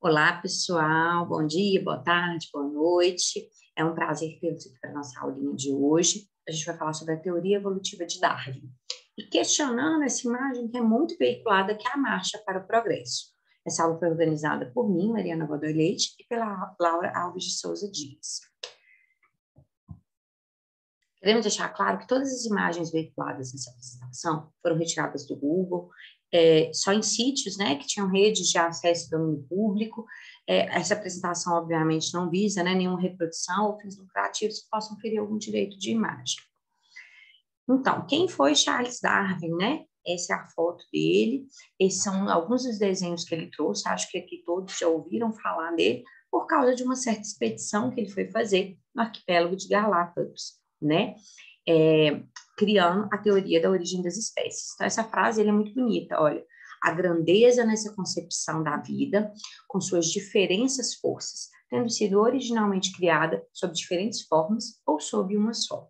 Olá, pessoal. Bom dia, boa tarde, boa noite. É um prazer tê-los aqui para a nossa aulinha de hoje. A gente vai falar sobre a teoria evolutiva de Darwin e questionando essa imagem que é muito veiculada, que é a marcha para o progresso. Essa aula foi organizada por mim, Mariana Godoy Leite, e pela Laura Alves de Souza Dias. Queremos deixar claro que todas as imagens veiculadas nessa apresentação foram retiradas do Google, só em sítios, né, que tinham redes de acesso do domínio público. Essa apresentação, obviamente, não visa, né, nenhuma reprodução ou fins lucrativos que possam ferir algum direito de imagem. Então, quem foi Charles Darwin, né? Essa é a foto dele. Esses são alguns dos desenhos que ele trouxe. Acho que aqui todos já ouviram falar dele por causa de uma certa expedição que ele foi fazer no arquipélago de Galápagos, né? Criando a teoria da origem das espécies. Então, essa frase ele é muito bonita, olha. A grandeza nessa concepção da vida, com suas diferentes forças, tendo sido originalmente criada sob diferentes formas ou sob uma só.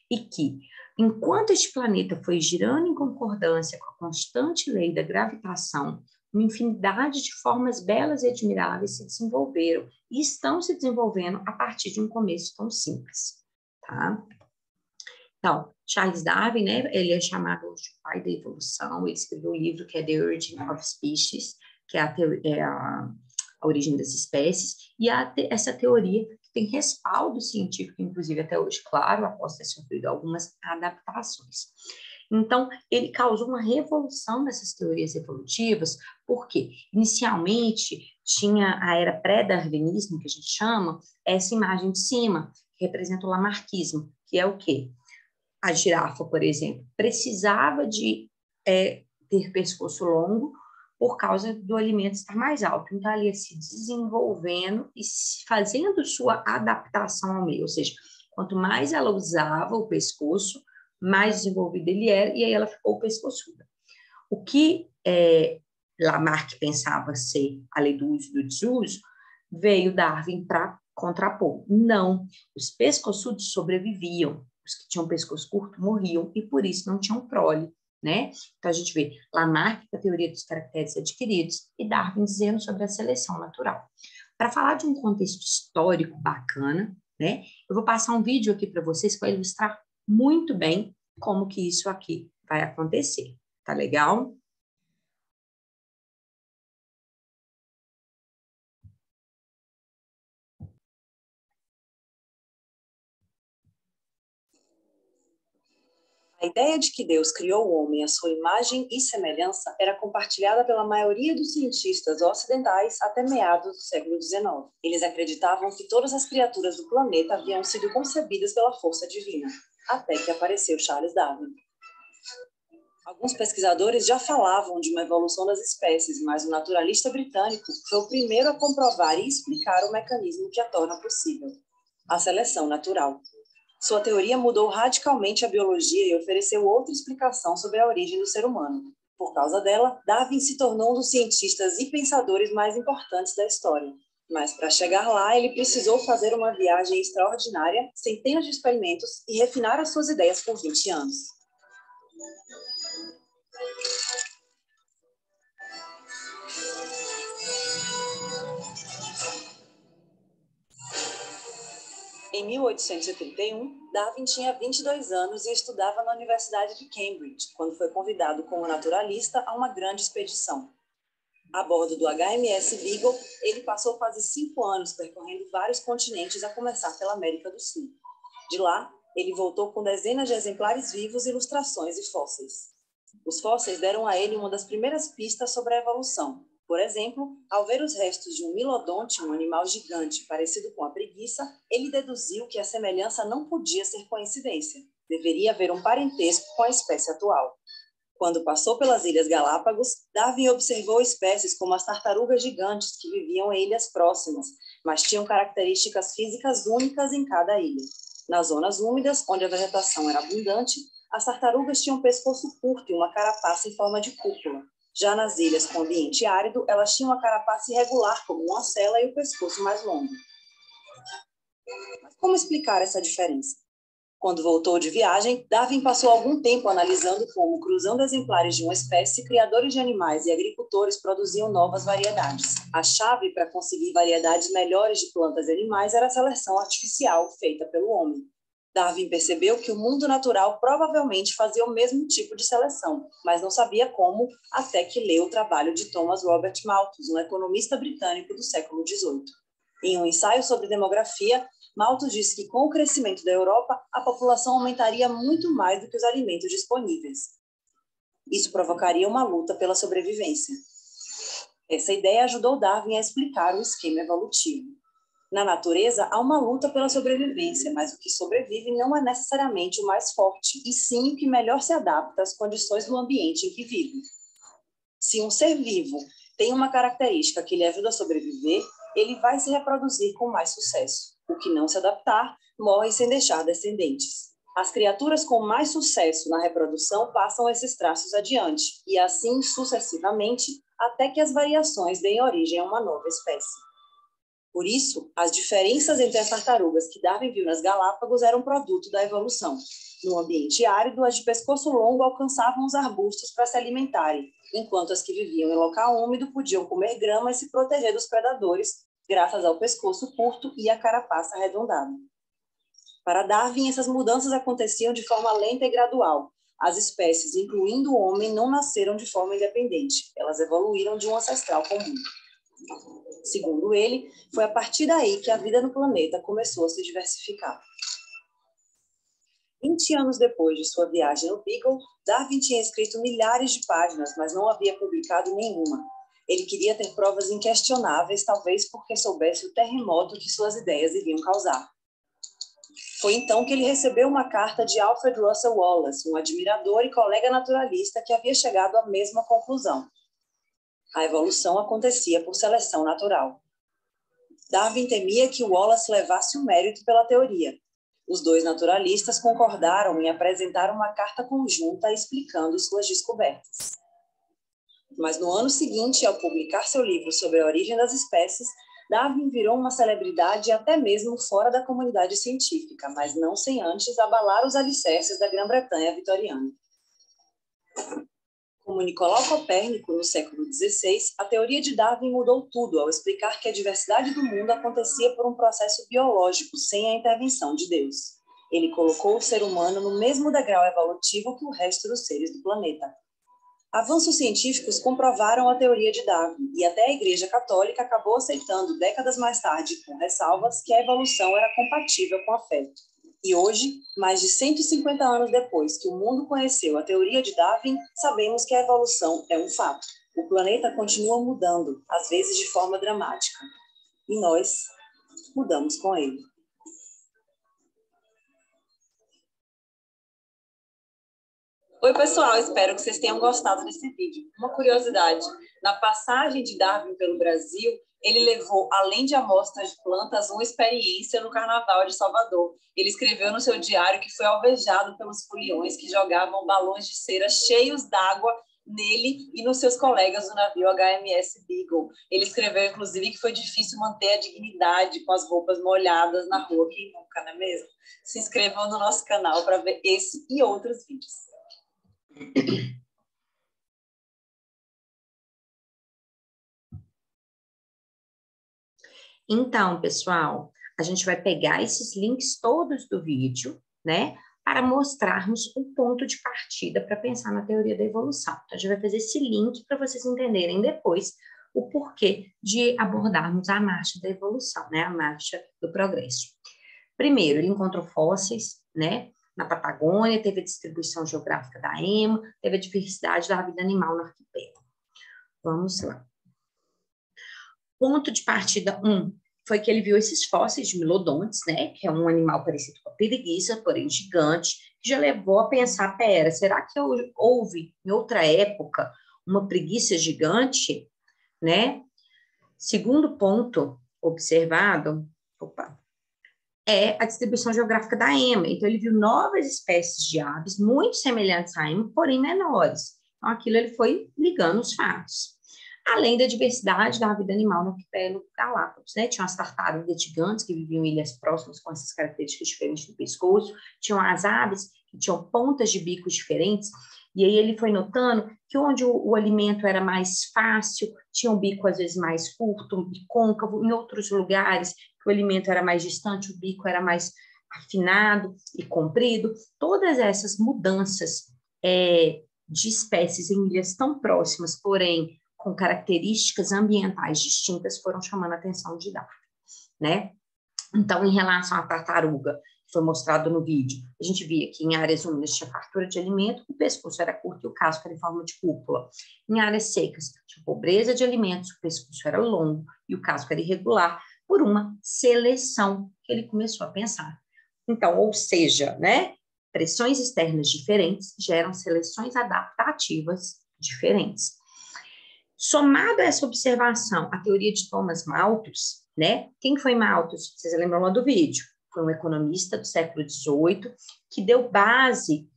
E que, enquanto este planeta foi girando em concordância com a constante lei da gravitação, uma infinidade de formas belas e admiráveis se desenvolveram e estão se desenvolvendo a partir de um começo tão simples, tá? Então, Charles Darwin, né, ele é chamado hoje de pai da evolução. Ele escreveu um livro que é The Origin of Species, que é a origem das espécies, e essa teoria tem respaldo científico, inclusive até hoje, claro, após ter sofrido algumas adaptações. Então, ele causou uma revolução nessas teorias evolutivas, porque inicialmente tinha a era pré-darwinismo, que a gente chama, essa imagem de cima, que representa o lamarckismo, que é o quê? A girafa, por exemplo, precisava de ter pescoço longo por causa do alimento estar mais alto. Então, ela ia se desenvolvendo e fazendo sua adaptação ao meio. Ou seja, quanto mais ela usava o pescoço, mais desenvolvido ele era, e aí ela ficou pescoçuda. O que Lamarck pensava ser a lei do uso e do desuso, veio Darwin para contrapor. Não, os pescoçudos sobreviviam. Os que tinham pescoço curto morriam e por isso não tinham prole, né? Então a gente vê Lamarck com a teoria dos caracteres adquiridos e Darwin dizendo sobre a seleção natural. Para falar de um contexto histórico bacana, né? Eu vou passar um vídeo aqui para vocês que vai ilustrar muito bem como que isso aqui vai acontecer. Tá legal? A ideia de que Deus criou o homem à sua imagem e semelhança era compartilhada pela maioria dos cientistas ocidentais até meados do século XIX. Eles acreditavam que todas as criaturas do planeta haviam sido concebidas pela força divina, até que apareceu Charles Darwin. Alguns pesquisadores já falavam de uma evolução das espécies, mas o naturalista britânico foi o primeiro a comprovar e explicar o mecanismo que a torna possível: a seleção natural. Sua teoria mudou radicalmente a biologia e ofereceu outra explicação sobre a origem do ser humano. Por causa dela, Darwin se tornou um dos cientistas e pensadores mais importantes da história. Mas para chegar lá, ele precisou fazer uma viagem extraordinária, centenas de experimentos e refinar as suas ideias por 20 anos. Em 1831, Darwin tinha 22 anos e estudava na Universidade de Cambridge, quando foi convidado como naturalista a uma grande expedição. A bordo do HMS Beagle, ele passou quase 5 anos percorrendo vários continentes, a começar pela América do Sul. De lá, ele voltou com dezenas de exemplares vivos, ilustrações e fósseis. Os fósseis deram a ele uma das primeiras pistas sobre a evolução. Por exemplo, ao ver os restos de um milodonte, um animal gigante parecido com a preguiça, ele deduziu que a semelhança não podia ser coincidência. Deveria haver um parentesco com a espécie atual. Quando passou pelas Ilhas Galápagos, Darwin observou espécies como as tartarugas gigantes que viviam em ilhas próximas, mas tinham características físicas únicas em cada ilha. Nas zonas úmidas, onde a vegetação era abundante, as tartarugas tinham um pescoço curto e uma carapaça em forma de cúpula. Já nas ilhas com ambiente árido, elas tinham uma carapaça irregular, como uma sela, e o pescoço mais longo. Mas como explicar essa diferença? Quando voltou de viagem, Darwin passou algum tempo analisando como, cruzando exemplares de uma espécie, criadores de animais e agricultores produziam novas variedades. A chave para conseguir variedades melhores de plantas e animais era a seleção artificial feita pelo homem. Darwin percebeu que o mundo natural provavelmente fazia o mesmo tipo de seleção, mas não sabia como, até que leu o trabalho de Thomas Robert Malthus, um economista britânico do século XVIII. Em um ensaio sobre demografia, Malthus disse que, com o crescimento da Europa, a população aumentaria muito mais do que os alimentos disponíveis. Isso provocaria uma luta pela sobrevivência. Essa ideia ajudou Darwin a explicar o esquema evolutivo. Na natureza, há uma luta pela sobrevivência, mas o que sobrevive não é necessariamente o mais forte, e sim o que melhor se adapta às condições do ambiente em que vive. Se um ser vivo tem uma característica que lhe ajuda a sobreviver, ele vai se reproduzir com mais sucesso. O que não se adaptar, morre sem deixar descendentes. As criaturas com mais sucesso na reprodução passam esses traços adiante, e assim sucessivamente, até que as variações deem origem a uma nova espécie. Por isso, as diferenças entre as tartarugas que Darwin viu nas Galápagos eram produto da evolução. No ambiente árido, as de pescoço longo alcançavam os arbustos para se alimentarem, enquanto as que viviam em local úmido podiam comer grama e se proteger dos predadores, graças ao pescoço curto e à carapaça arredondada. Para Darwin, essas mudanças aconteciam de forma lenta e gradual. As espécies, incluindo o homem, não nasceram de forma independente. Elas evoluíram de um ancestral comum. Segundo ele, foi a partir daí que a vida no planeta começou a se diversificar. 20 anos depois de sua viagem no Beagle, Darwin tinha escrito milhares de páginas, mas não havia publicado nenhuma. Ele queria ter provas inquestionáveis, talvez porque soubesse o terremoto que suas ideias iriam causar. Foi então que ele recebeu uma carta de Alfred Russel Wallace, um admirador e colega naturalista que havia chegado à mesma conclusão. A evolução acontecia por seleção natural. Darwin temia que Wallace levasse o mérito pela teoria. Os dois naturalistas concordaram em apresentar uma carta conjunta explicando suas descobertas. Mas no ano seguinte, ao publicar seu livro sobre a origem das espécies, Darwin virou uma celebridade até mesmo fora da comunidade científica, mas não sem antes abalar os alicerces da Grã-Bretanha vitoriana. Como Nicolau Copérnico, no século XVI, a teoria de Darwin mudou tudo ao explicar que a diversidade do mundo acontecia por um processo biológico, sem a intervenção de Deus. Ele colocou o ser humano no mesmo degrau evolutivo que o resto dos seres do planeta. Avanços científicos comprovaram a teoria de Darwin, e até a Igreja Católica acabou aceitando, décadas mais tarde, com ressalvas, que a evolução era compatível com a fé. E hoje, mais de 150 anos depois que o mundo conheceu a teoria de Darwin, sabemos que a evolução é um fato. O planeta continua mudando, às vezes de forma dramática. E nós mudamos com ele. Oi, pessoal, espero que vocês tenham gostado desse vídeo. Uma curiosidade, na passagem de Darwin pelo Brasil, ele levou, além de amostras de plantas, uma experiência no Carnaval de Salvador. Ele escreveu no seu diário que foi alvejado pelos foliões que jogavam balões de cera cheios d'água nele e nos seus colegas do navio HMS Beagle. Ele escreveu, inclusive, que foi difícil manter a dignidade com as roupas molhadas na rua, quem nunca, não é mesmo? Se inscrevam no nosso canal para ver esse e outros vídeos. Então, pessoal, a gente vai pegar esses links todos do vídeo, né, para mostrarmos o ponto de partida para pensar na teoria da evolução. Então, a gente vai fazer esse link para vocês entenderem depois o porquê de abordarmos a marcha da evolução, né, a marcha do progresso. Primeiro, ele encontrou fósseis, né, na Patagônia, teve a distribuição geográfica da ema, teve a diversidade da vida animal no arquipélago. Vamos lá. Ponto de partida 1 foi que ele viu esses fósseis de Milodontes, né, que é um animal parecido com a preguiça, porém gigante, que já levou a pensar, pera, será que houve em outra época uma preguiça gigante, né? Segundo ponto observado, é a distribuição geográfica da ema. Então, ele viu novas espécies de aves muito semelhantes à ema, porém menores. Então, aquilo ele foi ligando os fatos. além da diversidade da vida animal no arquipélago Galápagos, né? Tinham as tartarugas gigantes que viviam em ilhas próximas com essas características diferentes do pescoço, tinham as aves que tinham pontas de bicos diferentes, e aí ele foi notando que onde o alimento era mais fácil, tinha um bico às vezes mais curto e côncavo, em outros lugares que o alimento era mais distante, o bico era mais afinado e comprido. Todas essas mudanças de espécies em ilhas tão próximas, porém com características ambientais distintas, foram chamando a atenção de Darwin, né? Então, em relação à tartaruga, que foi mostrado no vídeo, a gente via que em áreas úmidas tinha fartura de alimento, o pescoço era curto e o casco era em forma de cúpula. Em áreas secas, tinha pobreza de alimentos, o pescoço era longo e o casco era irregular, por uma seleção que ele começou a pensar. Então, ou seja, né, pressões externas diferentes geram seleções adaptativas diferentes. Somado a essa observação, a teoria de Thomas Malthus, né? Quem foi Malthus? Vocês lembram lá do vídeo? Foi um economista do século XVIII que deu base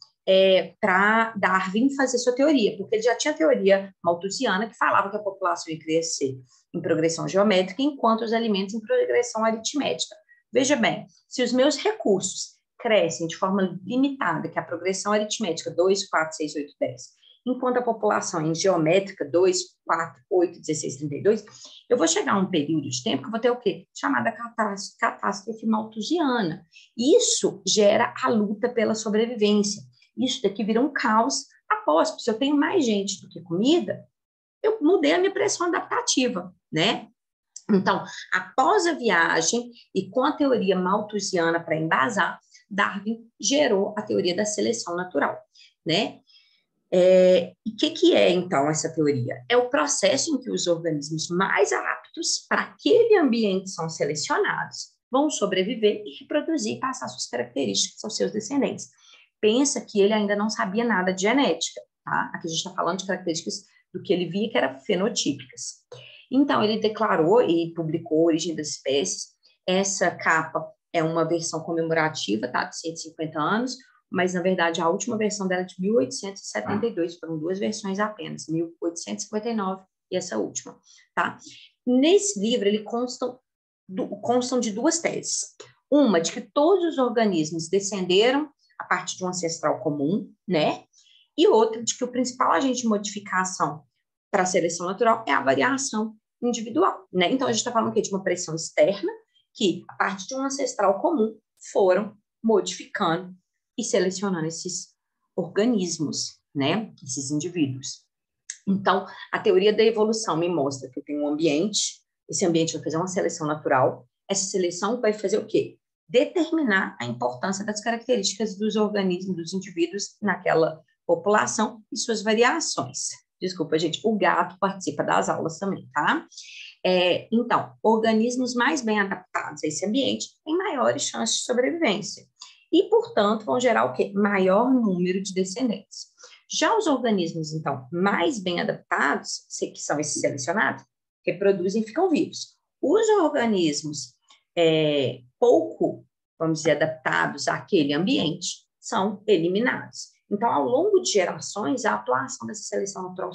para Darwin fazer sua teoria, porque ele já tinha a teoria malthusiana que falava que a população ia crescer em progressão geométrica, enquanto os alimentos em progressão aritmética. Veja bem, se os meus recursos crescem de forma limitada, que é a progressão aritmética 2, 4, 6, 8, 10, enquanto a população em geométrica 2, 4, 8, 16, 32, eu vou chegar a um período de tempo que eu vou ter o quê? Chamada catástrofe malthusiana. Isso gera a luta pela sobrevivência. Isso daqui vira um caos após, porque se eu tenho mais gente do que comida, eu mudei a minha pressão adaptativa, né? Então, após a viagem e com a teoria malthusiana para embasar, Darwin gerou a teoria da seleção natural, né? E o que é, então, essa teoria? É o processo em que os organismos mais aptos para aquele ambiente são selecionados, vão sobreviver e reproduzir e passar suas características aos seus descendentes. Pensa que ele ainda não sabia nada de genética, tá? Aqui a gente está falando de características do que ele via que eram fenotípicas. Então, ele declarou e publicou a Origem das Espécies. Essa capa é uma versão comemorativa, tá? De 150 anos, mas, na verdade, a última versão dela é de 1872, foram duas versões apenas, 1859 e essa última, tá? Nesse livro, ele constam de duas teses. Uma, de que todos os organismos descenderam a partir de um ancestral comum, né? E outra, de que o principal agente de modificação para a seleção natural é a variação individual, né? Então, a gente está falando aqui de uma pressão externa, que, a partir de um ancestral comum, foram modificando e selecionando esses organismos, né? Esses indivíduos. Então, a teoria da evolução me mostra que eu tenho um ambiente, esse ambiente vai fazer uma seleção natural, essa seleção vai fazer o quê? Determinar a importância das características dos organismos, dos indivíduos naquela população e suas variações. Desculpa, gente, o gato participa das aulas também, tá? Então, organismos mais bem adaptados a esse ambiente têm maiores chances de sobrevivência e, portanto, vão gerar o quê? Maior número de descendentes. Já os organismos, então, mais bem adaptados, que são esses selecionados, reproduzem e ficam vivos. Os organismos pouco, vamos dizer, adaptados àquele ambiente, são eliminados. Então, ao longo de gerações, a atuação dessa seleção natural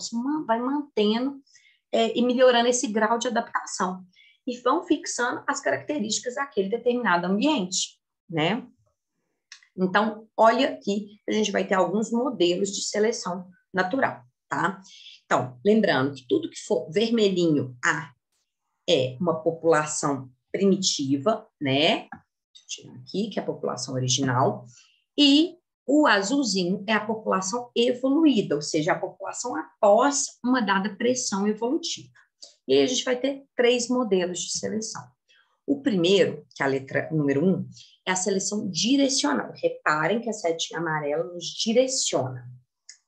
vai mantendo e melhorando esse grau de adaptação. E vão fixando as características daquele determinado ambiente, né? Então, olha aqui, a gente vai ter alguns modelos de seleção natural, tá? Então, lembrando que tudo que for vermelhinho é uma população primitiva, né? Deixa eu tirar aqui, que é a população original. E o azulzinho é a população evoluída, ou seja, a população após uma dada pressão evolutiva. E aí a gente vai ter 3 modelos de seleção. O primeiro, que é a letra número 1, é a seleção direcional. Reparem que a setinha amarela nos direciona.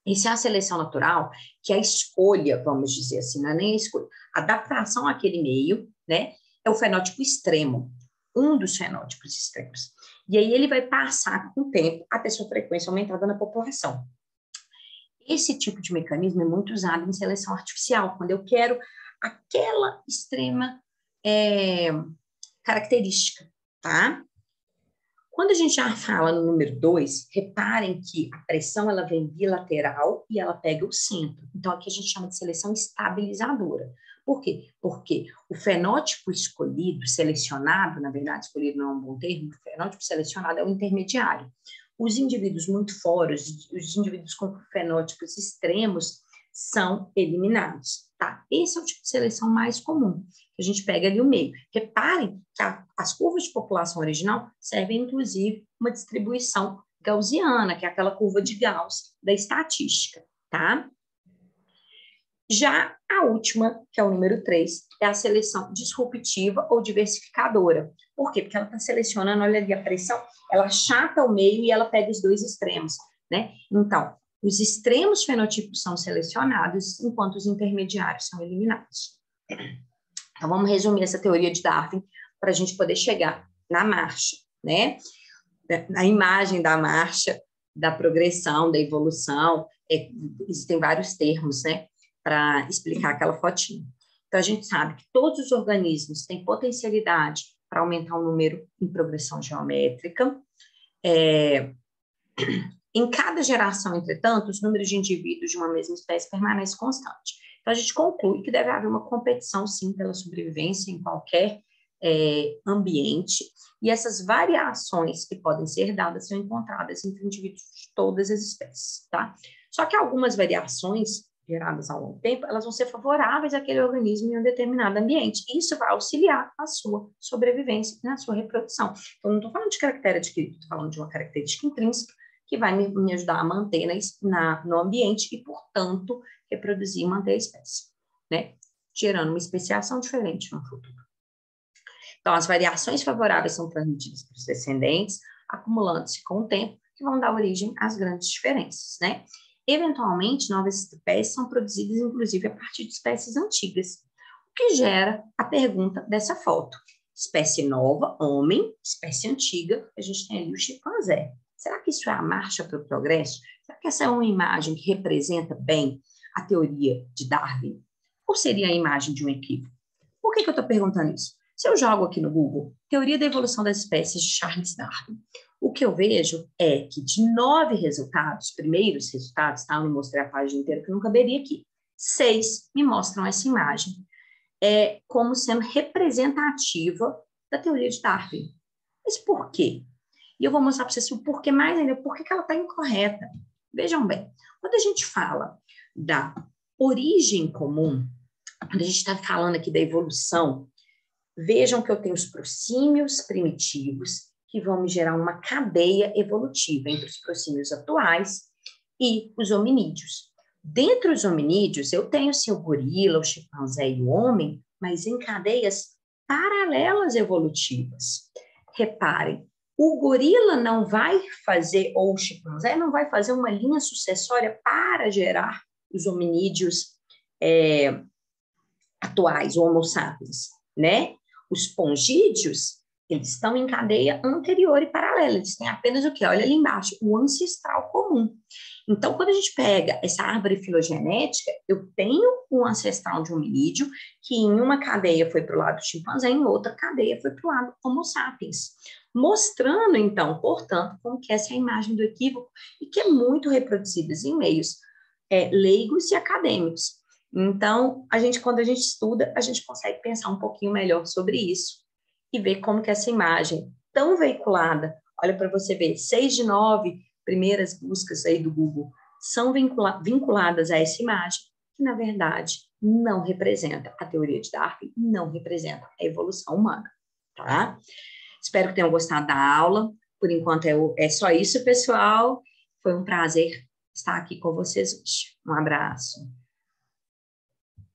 Isso é a seleção natural, que é a escolha, vamos dizer assim, não é nem a escolha. A adaptação àquele meio, né, é o fenótipo extremo, um dos fenótipos extremos. E aí ele vai passar com o tempo até sua frequência aumentada na população. Esse tipo de mecanismo é muito usado em seleção artificial, quando eu quero aquela extrema característica, tá? Quando a gente já fala no número 2, reparem que a pressão ela vem bilateral e ela pega o centro. Então, aqui a gente chama de seleção estabilizadora. Por quê? Porque o fenótipo escolhido, selecionado, na verdade, escolhido não é um bom termo, o fenótipo selecionado é o intermediário. Os indivíduos muito foros, os indivíduos com fenótipos extremos, são eliminados, tá? Esse é o tipo de seleção mais comum, que a gente pega ali o meio. Reparem que as curvas de população original servem, inclusive, uma distribuição gaussiana, que é aquela curva de Gauss da estatística, tá? Já a última, que é o número 3, é a seleção disruptiva ou diversificadora. Por quê? Porque ela está selecionando, olha ali a pressão, ela achata o meio e ela pega os dois extremos, né? Então, os extremos fenotipos são selecionados, enquanto os intermediários são eliminados. Então, vamos resumir essa teoria de Darwin para a gente poder chegar na marcha, né? Na imagem da marcha, da progressão, da evolução, existem vários termos, né, para explicar aquela fotinha. Então, a gente sabe que todos os organismos têm potencialidade para aumentar o número em progressão geométrica. Em cada geração, entretanto, os números de indivíduos de uma mesma espécie permanecem constantes. Então, a gente conclui que deve haver uma competição, sim, pela sobrevivência em qualquer ambiente, e essas variações que podem ser dadas são encontradas entre indivíduos de todas as espécies, tá? Só que algumas variações geradas ao longo do tempo, elas vão ser favoráveis àquele organismo em um determinado ambiente. Isso vai auxiliar a sua sobrevivência e na sua reprodução. Então, não estou falando de característica adquirida, estou falando de uma característica intrínseca que vai me ajudar a manter no ambiente e, portanto, reproduzir e manter a espécie, né? Gerando uma especiação diferente no futuro. Então, as variações favoráveis são transmitidas para os descendentes, acumulando-se com o tempo, que vão dar origem às grandes diferenças, né? Eventualmente, novas espécies são produzidas, inclusive, a partir de espécies antigas, o que gera a pergunta dessa foto. Espécie nova, homem, espécie antiga, a gente tem ali o chimpanzé. Será que isso é a marcha para o progresso? Será que essa é uma imagem que representa bem a teoria de Darwin? Ou seria a imagem de um equívoco? Por que eu estou perguntando isso? Se eu jogo aqui no Google, Teoria da Evolução das Espécies de Charles Darwin, o que eu vejo é que de 9 resultados, primeiros resultados, tá? Eu não mostrei a página inteira, que eu não caberia aqui. 6 me mostram essa imagem como sendo representativa da teoria de Darwin. Mas por quê? E eu vou mostrar para vocês o porquê mais ainda, por que ela está incorreta. Vejam bem, quando a gente fala da origem comum, quando a gente está falando aqui da evolução, vejam que eu tenho os prosímios primitivos, que vão me gerar uma cadeia evolutiva entre os prosímios atuais e os hominídeos. Dentre os hominídeos, eu tenho sim o gorila, o chimpanzé e o homem, mas em cadeias paralelas evolutivas. Reparem, o gorila não vai fazer, ou o chimpanzé não vai fazer uma linha sucessória para gerar os hominídeos atuais, o Homo sapiens, né? Os pongídeos, eles estão em cadeia anterior e paralela, eles têm apenas o quê? Olha ali embaixo, o ancestral comum. Então, quando a gente pega essa árvore filogenética, eu tenho um ancestral de hominídeo que em uma cadeia foi para o lado do chimpanzé, em outra cadeia foi para o lado do Homo sapiens. Mostrando, então, portanto, como que essa é a imagem do equívoco e que é muito reproduzida em meios leigos e acadêmicos. Então, quando a gente estuda, a gente consegue pensar um pouquinho melhor sobre isso e ver como que essa imagem tão veiculada, olha para você ver, 6 de 9 primeiras buscas aí do Google são vinculadas a essa imagem, que na verdade não representa a teoria de Darwin, não representa a evolução humana, tá? Espero que tenham gostado da aula. Por enquanto é só isso, pessoal. Foi um prazer estar aqui com vocês hoje. Um abraço.